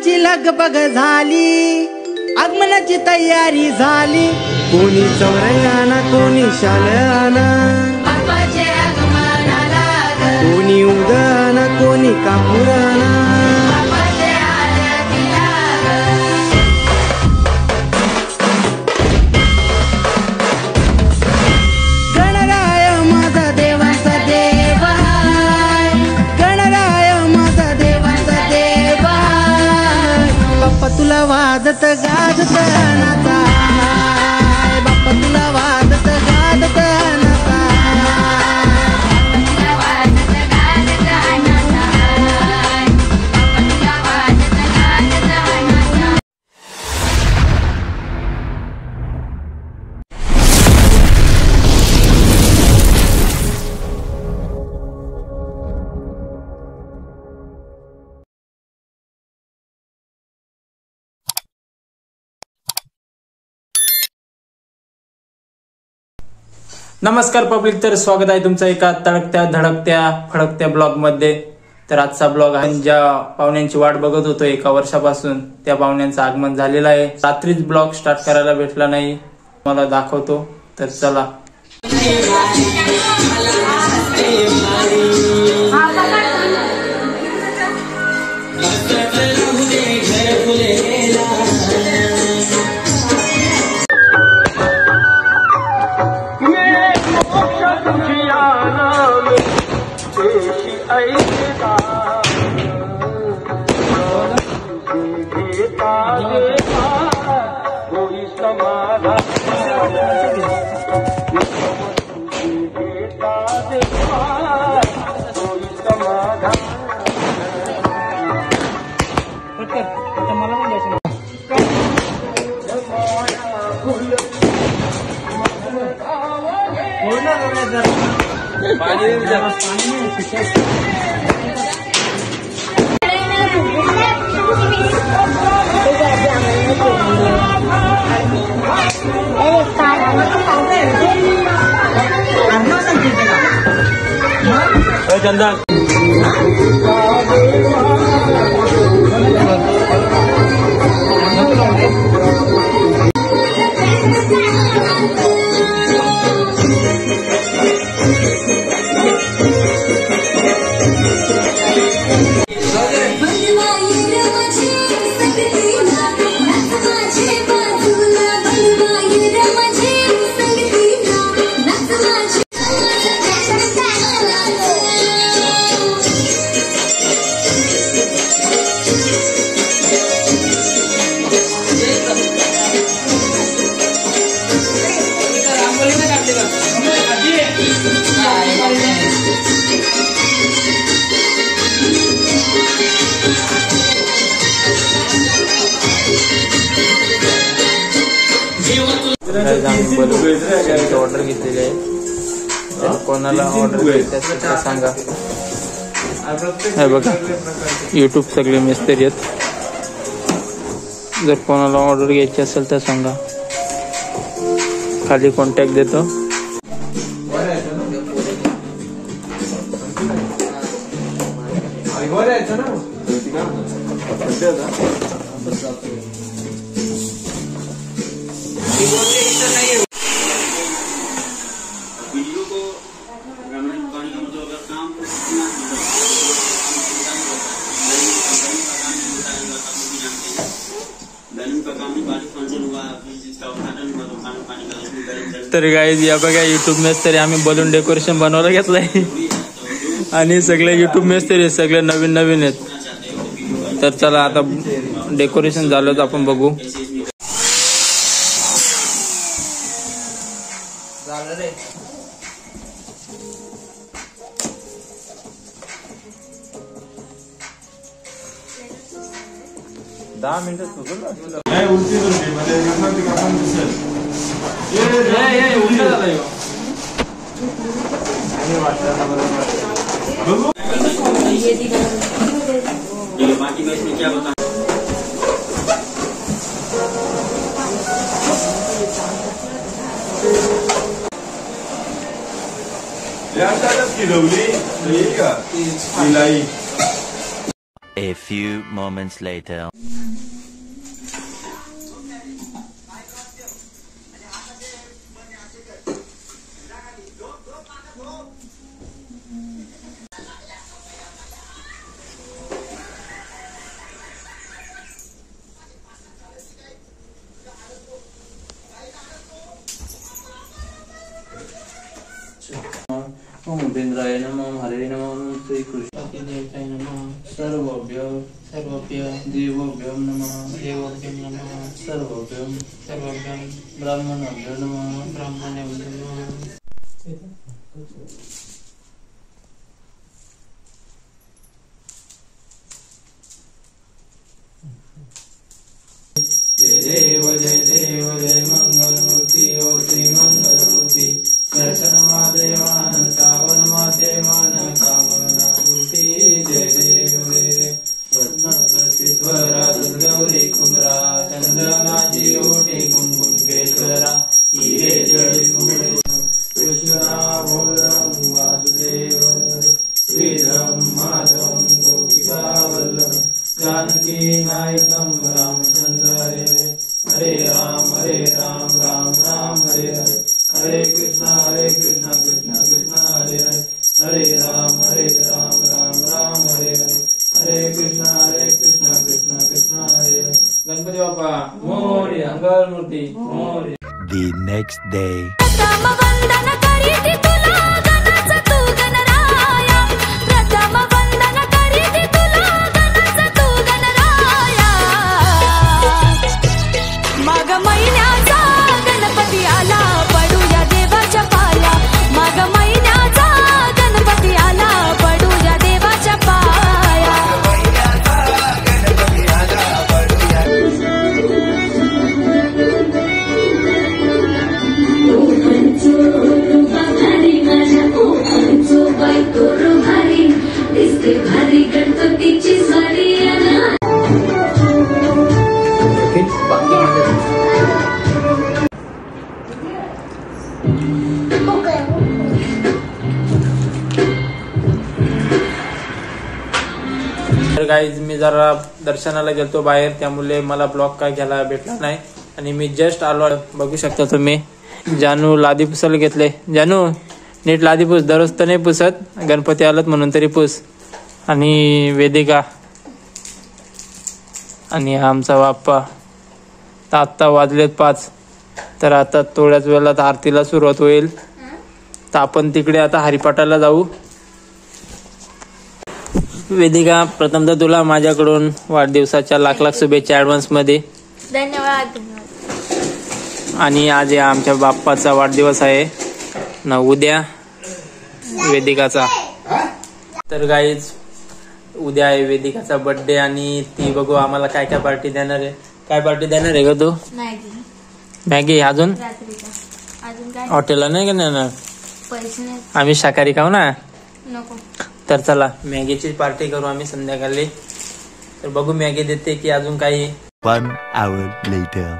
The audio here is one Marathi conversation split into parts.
आगमनाची लगबग झाली, आगमनाची तयारी झाली. कोणी चौरंगाना कोणी शालना, कोणी उदाना कोणी कापुराना. गणराय माझा देवाचा देव हाय, गणराय माझा देवाचा देव हाय. बाप्पा तुला वाजत गाजत नाचा हाय, बाप्पा तुला वाजत गाजत नाचा. नमस्कार पब्लिक, तर स्वागत आहे तुमचं एका तडकत्या धडकत्या फडकत्या ब्लॉग मध्ये. तर आजचा ब्लॉग आहे ज्या पाहुण्यांची वाट बघत होतो एका वर्षापासून, त्या पाहुण्यांचं आगमन झालेलं आहे. रात्रीच ब्लॉग स्टार्ट करायला भेटला नाही, मला दाखवतो. तर चला. चंदन ऑर्डर घेतलेली आहे. कोणाला ऑर्डर घ्यायचं असेल तर सांगा. हे बघा, यूट्यूब सगळे मिस्त्री आहेत. जर कोणाला ऑर्डर घ्यायची असेल तर सांगा, खाली कॉन्टॅक्ट देतो. तर गाईज या बघा, युट्यूब मिस्त्री आम्ही बलून डेकोरेशन बनवायला घेतलंय आणि सगळे युट्यूब मिस्त्री सगळे नवीन नवीन आहेत. तर चला आता डेकोरेशन झालं तर आपण बघू. दहा मिनिटात बाकी में इसमें क्या बता Ya está गिरवली का A few moments later. ओम उपेंद्राय नमः हरे नमः श्री कृष्ण देवताय नमः सर्वभ्यो देवोभ्यो नमः सर्वभ्यो ब्राह्मणभ्यो नमः जय देव जय मंगलमूर्ति ओ श्री मंगलमूर्ति दर्शन महादेवान सावन महादेवान कामना मूर्ति जय देव रत्नकर्षित्वरा गौरी कुमरा चंद्रनाची ओटी कुंकुमेश्वरा हिरे जडित कृष्णा भोरं वासुदेव श्रीधम माधवं गोपिका वल्लभ जानकी नायकं रामचंद्र हरे Ram Ram Ram Hare Hare Hare Krishna Krishna Krishna Hare Hare Hare Ram Ram Ram Hare Hare Hare Krishna Krishna Krishna Hare Hare Ganpati Bappa Morya Mangalmurti Morya. The next day. प्रथम वंदन करीती तुला गणाचा तू गणराया प्रथम वंदन करीती तुला गणाचा तू गणराया माघ महिन्याचा गणपती आला पडूया देवाच्या पाया माघ महिन्याचा गणपती आला पडूया देवाच्या पाया भारी गणपतीची स्वारी तर गाईज मी जरा दर्शनाला गेलतो बाहेर त्यामुळे मला ब्लॉग काय घ्यायला भेटला नाही आणि मी जस्ट आलो. बघू शकता तुम्ही जानू लादी पुसायला घेतले. जानू नीट लादी पुस दररोज तर नाही पुसत गणपती आलत म्हणून तरी पुस. आणि वेदिका आणि आमचा बाप्पा. तर आत्ता वाजलेत 5 तर आता थोड्याच वेळात आरतीला सुरुवात होईल. तर आपण तिकडे आता हरिपाठाला जाऊ. वेदिका प्रथमतः तुला माझ्याकडून वाढदिवसाच्या लाख शुभेच्छा ऍडव्हान्स मध्ये. धन्यवाद. आणि आज आमच्या बाप्पाचा वाढदिवस आहे ना उद्या वेदिकाचा. तर गाईज उद्या आहे वेदिकाचा बर्थडे आणि ती बघू आम्हाला काय काय पार्टी देणार आहे. काय पार्टी देणार आहे ग तू? मॅगी. अजून काय हॉटेलला नाही का नेणार? पैसे नाही. आम्ही शाकाहारी खाऊ ना. नको. तर चला मॅगीची पार्टी करू आम्ही संध्याकाळी. तर बघू मॅगी देते की अजून काही. 1 hour later.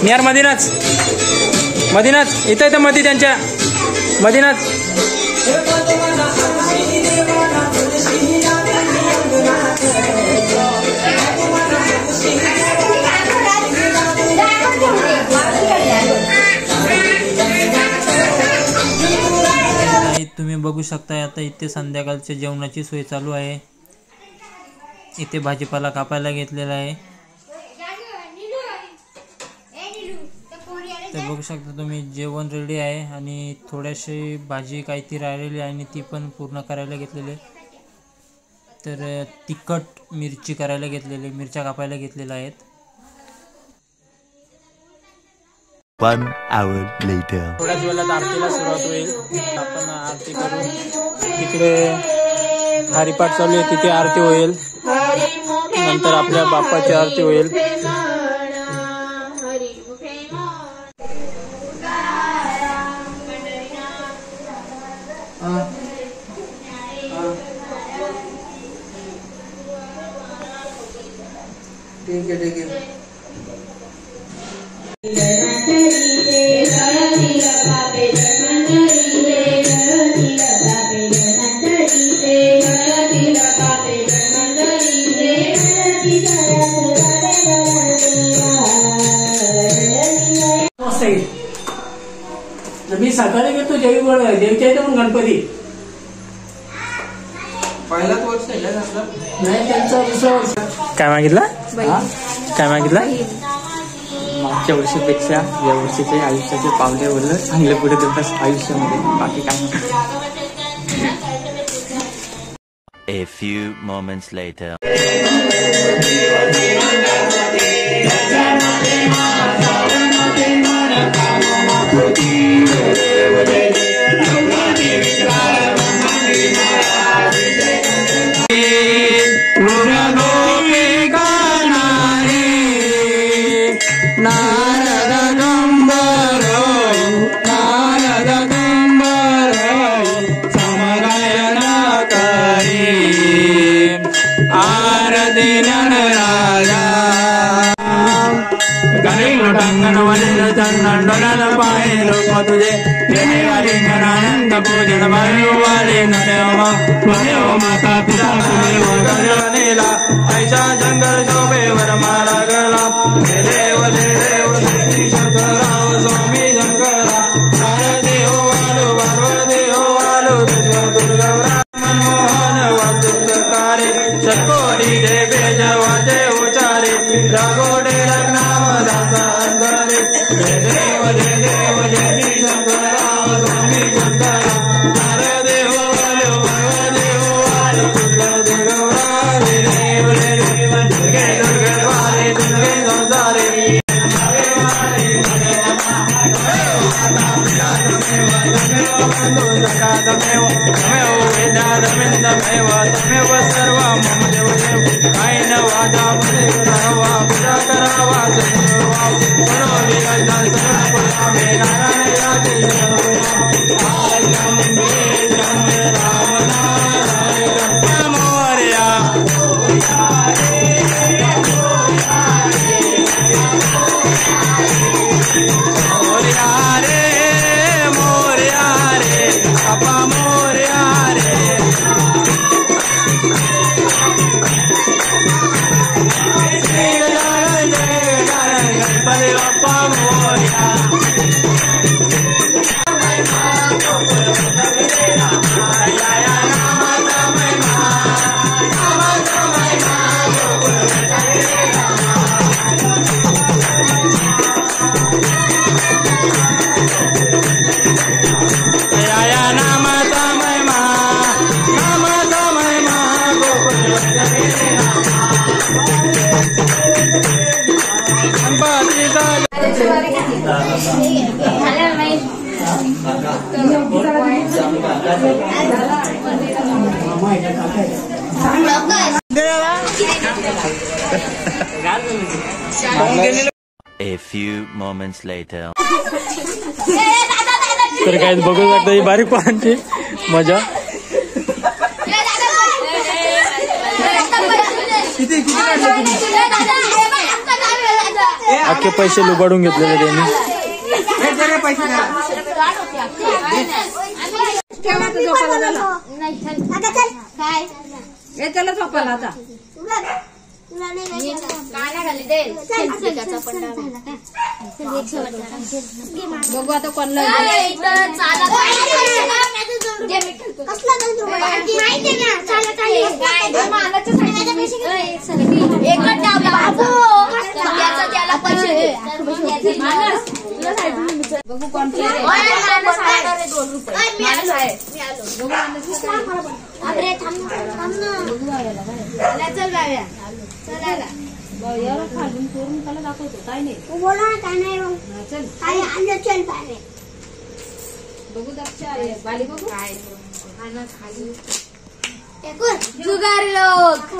निहार मधीनच इथं मधी त्यांच्या मधीनच. तुम्ही बघू शकता आता इथे संध्याकाळच्या जेवणाची सोय चालू आहे. इथे भाजीपाला कापायला घेतलेला आहे. तर बघू शकता तुम्ही जेवण रेडी आहे आणि थोडीशी भाजी काही ती राहिलेली आहे आणि ती पण पूर्ण करायला घेतलेली. तर तिखट मिरची करायला घेतलेली, मिरच्या कापायला घेतलेल्या आहेत. 1 hour later. थोड्याच वेळात आरतीला सुरुवात होईल. आपण आरती करू. तिकडे हरिपाठ चालू आहे, तिथे आरती होईल. नंतर आपल्या बाप्पाची आरती होईल. ठीक आहे. मी सकाळी घेतो जैवगड देवच्या इथं पण गणपती पहिलाच वर्ष आहे ना आपलं. नाही त्यांचा दुसरा वर्ष. काय मागितला? काय मागितला? मागच्या वर्षीपेक्षा या वर्षीचे आयुष्याचे पावले वरलं चांगले पुढे देतात आयुष्यामध्ये. बाकी काय A few moments later. आनंद पूजन वाले माता पिता ऐसा जंगल शोभे वर मारा गला देव शंकरराव स्वामी शंकरा देव वालो देव वालो मनमोहन वासुकारे चकोरी देवे जवाचे उचारे जागोडे नाम दासा अंधारे देव जय शंकरराव स्वामी शंकरा देव वालो देव वालो दुर्गे वाले दुर्गे संसारे तमेव सर्व मम देव आयन वादा सर्वा पूजा करावा A few moments later. तर काय बघू शकता ही बारीक पाहांची मजा. अख्खे पैसे लुबाडून घेतलेले त्यांनी. हे दे रे पैसे द्या. त्याला झोपायला आता बघू आता कोणला बघू कोण खालून करून त्याला दाखवतो काय नाही बघू बाली बघू जुगार लोक